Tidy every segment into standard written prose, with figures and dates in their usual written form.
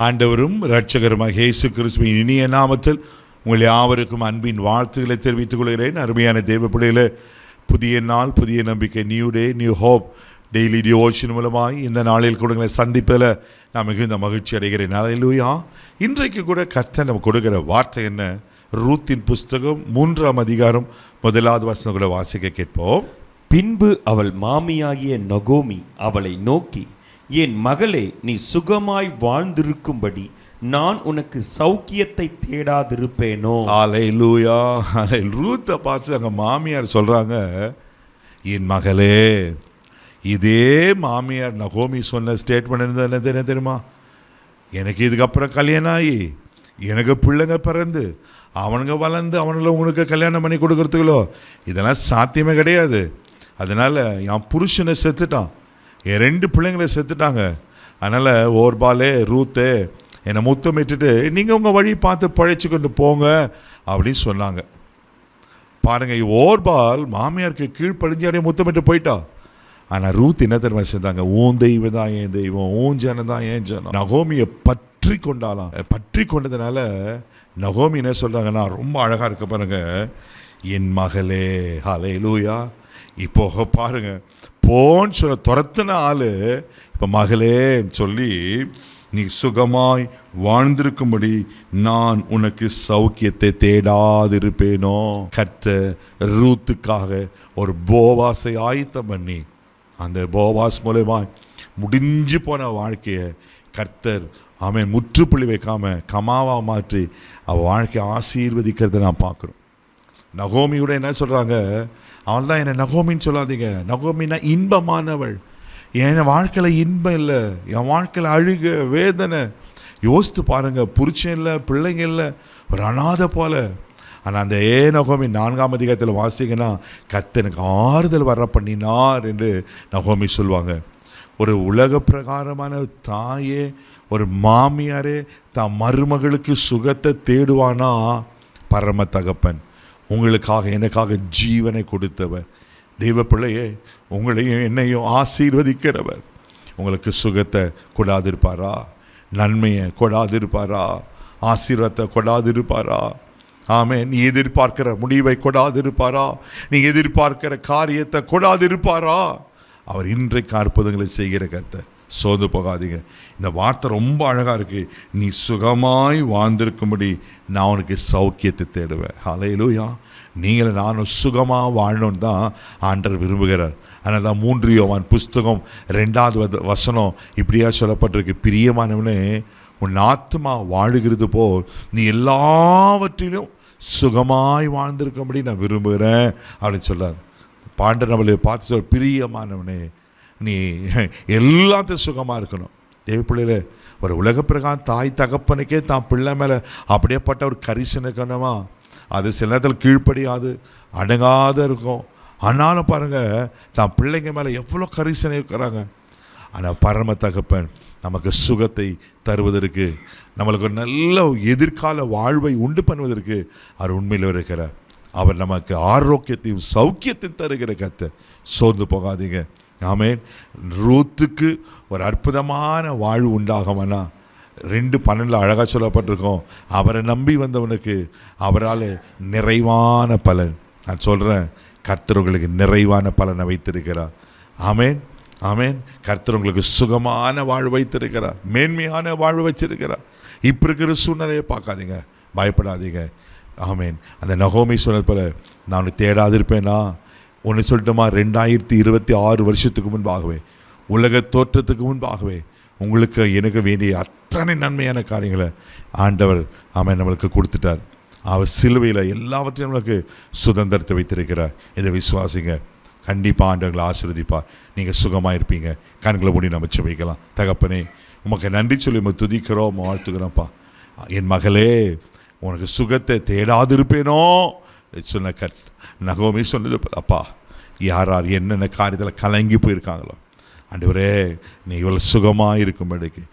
ஆண்டவரும் இரட்சகருமாக இயேசு கிறிஸ்துவின் இனிய நாமத்தில் உங்கள் யாவருக்கும் அன்பின் வாழ்த்துக்களை தெரிவித்துக் கொள்கிறேன். அருமையான தேவ பிள்ளைகளே, புதிய நாள், புதிய நம்பிக்கை, new day, new hope daily devotion மூலமாய் இந்த நாளில் கூட உங்களை சந்திப்பதில் நான் மிகுந்த மகிழ்ச்சி அடைகிறேன். அல்லேலூயா. இன்றைக்கு கூட கர்த்தர் நமக்கு கொடுக்கிற வார்த்தை என்ன? ரூத்தின் புஸ்தகம் 3ஆம் அதிகாரம் 1வது வசனம் கூட வாசிக்க கேட்போம். பின்பு அவள் மாமியாகிய நகோமி அவளை நோக்கி, என் மகளே, நீ சுகமாய் வாழ்ந்திருக்கும்படி நான் உனக்கு சௌக்கியத்தை தேடாதிருப்பேனோ? அல்லேலூயா. ரூத்தை பார்த்து அங்கே மாமியார் சொல்கிறாங்க, என் மகளே. இதே மாமியார் நகோமி சொன்ன ஸ்டேட்மெண்ட் இருந்தது என்ன தெரியுமா? எனக்கு இதுக்கப்புறம் கல்யாணம் ஆகி எனக்கு பிள்ளைங்க பிறந்து அவனுங்க வளர்ந்து அவனுங்களை உங்களுக்கு கல்யாணம் பண்ணி கொடுக்குறதுங்களோ இதெல்லாம் சாத்தியமே கிடையாது. அதனால் என் புருஷனை செத்துட்டான், என் 2 பிள்ளைங்களை செத்துட்டாங்க. அதனால் ஓர்பாலே ரூத்தே என்னை முத்தமிட்டுட்டு நீங்கள் உங்கள் வழி பார்த்து பழைச்சி கொண்டு போங்க அப்படின்னு சொன்னாங்க. பாருங்கள், ஓர்பால் மாமியாருக்கு கீழ்ப்படிஞ்சு அப்படியே முத்தமிட்டு போயிட்டா. ஆனால் ரூத் என்ன தெரியுமா செஞ்சாங்க? ஊன் தெய்வம் தான் என் தெய்வம், ஊன் ஜனம் தான் ஏன் ஜனம். நகோமியை பற்றி கொண்டாலாம். பற்றி கொண்டதுனால நகோமி என்ன சொல்கிறாங்கன்னா, ரொம்ப அழகாக இருக்க பாருங்க, என் மகளே. அல்லேலூயா. இப்போ பாருங்க, போன்னு சொல்ல துரத்துன ஆள் இப்போ மகளேன்னு சொல்லி, நீ சுகமாய் வாழ்ந்திருக்கும்படி நான் உனக்கு சௌக்கியத்தை தேடாதிருப்பேனோ. கர்த்தர் ரூத்துக்காக ஒரு போவாசை ஆயத்தம் பண்ணி அந்த போவாஸ் மூலமாக முடிஞ்சு போன வாழ்க்கையை கர்த்தர் முற்றுப்புள்ளி வைக்காமல் கமாவா மாற்றி அவள் வாழ்க்கையை ஆசீர்வதிக்கிறத நான் பார்க்குறோம். நகோமியோட என்ன சொல்கிறாங்க? அவள் தான் என்னை நகோமின்னு சொல்லாதீங்க. நகோமின்னா இன்பமானவள். என் வாழ்க்கையில் இன்பம் இல்லை, என் வாழ்க்கையில் அழுக வேதனை. யோசித்து பாருங்கள், புருஷன் இல்லை, பிள்ளைங்க இல்லை, ஒரு அனாதை போல. ஆனால் அந்த நகோமி 4ஆம் அதிகாரத்தில் வாசிங்கன்னா, கர்த்தர் எனக்கு ஆறுதல் வர பண்ணினார் என்று நகோமி சொல்லுவாங்க. ஒரு உலக பிரகாரமான தாயே, ஒரு மாமியாரே தான் மருமகளுக்கு சுகத்தை தேடுவானா? பரம தகப்பன் உங்களுக்காக எனக்காக ஜீவனை கொடுத்தவர். தெய்வ பிள்ளையே, உங்களையும் என்னையும் ஆசீர்வதிக்கிறவர். உங்களுக்கு சுகத்தை கொடாதிருப்பாரா? நன்மையை கொடாதிருப்பாரா? ஆசீர்வாதத்தை கொடாதிருப்பாரா? ஆமென். நீ எதிர்பார்க்கிற முடிவை கொடாதிருப்பாரா? நீ எதிர்பார்க்கிற காரியத்தை கொடாதிருப்பாரா? அவர் இன்றைக்கு அற்புதங்களை செய்கிற கர்த்தர். சோர்ந்து போகாதீங்க. இந்த வார்த்தை ரொம்ப அழகாக இருக்குது. நீ சுகமாய் வாழ்ந்திருக்கும்படி நான் உனக்கு சௌக்கியத்தை தேடுவேன். அல்லேலூயா. நீங்களும் நானும் சுகமாக வாழணும்னு தான் ஆண்டவர் விரும்புகிறார். அதனால தான் 3 யோவான் புஸ்தகம் 2வது வசனம் இப்படியா சொல்லப்பட்டிருக்கு, பிரியமானவனே, உன் ஆத்துமா வாழுகிறது போல் நீ எல்லாவற்றிலும் சுகமாய் வாழ்ந்திருக்கும்படி நான் விரும்புகிறேன் அப்படின்னு சொல்கிறார். பாண்டர் நம்மளை பார்த்து சொல், பிரியமானவனே, நீ எல்லாத்தையும் சுகமாக இருக்கணும். தேவ பிள்ளையில ஒரு உலக பிரகாரம் தாய் தகப்பனுக்கே தான் பிள்ளை மேலே அப்படியேப்பட்ட ஒரு கரிசனை இருக்கணுமா? அது சில நேரத்தில் கீழ்ப்படியாது, அடங்காத இருக்கும். ஆனாலும் பாருங்கள், தான் பிள்ளைங்க மேலே எவ்வளோ கரிசனை இருக்கிறாங்க. ஆனால் பரம தகப்பன் நமக்கு சுகத்தை தருவதற்கு, நம்மளுக்கு ஒரு நல்ல எதிர்கால வாழ்வை உண்டு பண்ணுவதற்கு அவர் உண்மையில் இருக்கிறார். அவர் நமக்கு ஆரோக்கியத்தையும் சௌக்கியத்தையும் தருகிற கர்த்தர். சோர்ந்து போகாதீங்க. ஆமென். ரூத்துக்கு ஒரு அற்புதமான வாழ்வு உண்டாகமானா 2:12 அழகாக சொல்லப்பட்டிருக்கோம், அவரை நம்பி வந்தவனுக்கு அவரால் நிறைவான பலன். நான் சொல்கிறேன், கர்த்தர் உங்களுக்கு நிறைவான பலனை வைத்திருக்கிறார். ஆமென், ஆமென். கர்த்தர் உங்களுக்கு சுகமான வாழ்வு வைத்திருக்கிறார், மேன்மையான வாழ்வு வச்சிருக்கிறார். இப்போ இருக்கிற சூழ்நிலையை பார்க்காதீங்க, பயப்படாதீங்க. ஆமென். அந்த நகோமி சொன்னது போல, நான் தேடாதிருப்பேனா? ஒன்று சொல்லட்டுமா? 2026 வருஷத்துக்கு முன்பாகவே, உலக தோற்றத்துக்கு முன்பாகவே உங்களுக்கு எனக்கு வேண்டிய அத்தனை நன்மையான காரியங்களை ஆண்டவர் நம்மளுக்கு கொடுத்துட்டார். அவர் சிலுவையில் எல்லாவற்றையும் நம்மளுக்கு சுதந்திரத்தை வைத்திருக்கிறார். இதை விசுவாசிங்க. கண்டிப்பாக ஆண்டவர்களை ஆசீர்வதிப்பார். நீங்கள் சுகமாக இருப்பீங்க. கண்களை மூடி நம்ம வைக்கலாம். தகப்பனே, உமக்கு நன்றி சொல்லி நம்ம துதிக்கிறோம், வாழ்த்துக்கிறோம்ப்பா. என் மகளே, உனக்கு சுகத்தை தேடாதிருப்பேனோ சொன்ன நகோமி சொன்னது, அப்பா, யார் யார் என்னென்ன காரியத்தில் கலங்கி போயிருக்காங்களோ, ஆண்டவரே, நீ இவள் சுகமாக இருக்கும்படிக்கு,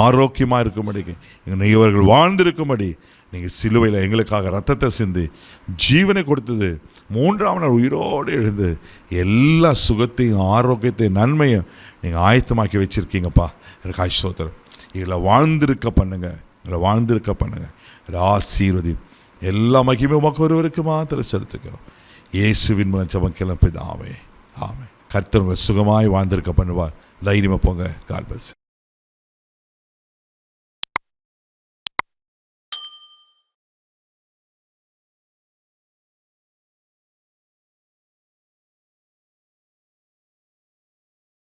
ஆரோக்கியமாக இருக்கும்படிக்கு, நீ இவர்கள் வாழ்ந்திருக்கும்படி நீங்கள் சிலுவையில் எங்களுக்காக ரத்தத்தை சிந்தி ஜீவனை கொடுத்தது, 3ஆம் நாள் உயிரோடு எழுந்து எல்லா சுகத்தையும் ஆரோக்கியத்தையும் நன்மையும் நீங்கள் ஆயத்தமாக்கி வச்சுருக்கீங்கப்பா. எனக்கு ஸ்தோத்திரம். இதில் வாழ்ந்திருக்க பண்ணுங்க, இதில் வாழ்ந்திருக்க பண்ணுங்க. இதில் ஆசீர்வதி. எல்லா மகிமை உமக்கு ஒருவருக்கு மாத்திரம் செலுத்துக்கிறோம். இயேசுவின் மூலம் ஜெபம் பிதாவே, ஆமென். கர்த்தர் உங்களை சுகமாய் வாழ்ந்திருக்க பண்ணுவார். தைரியமாக போங்க. God plus.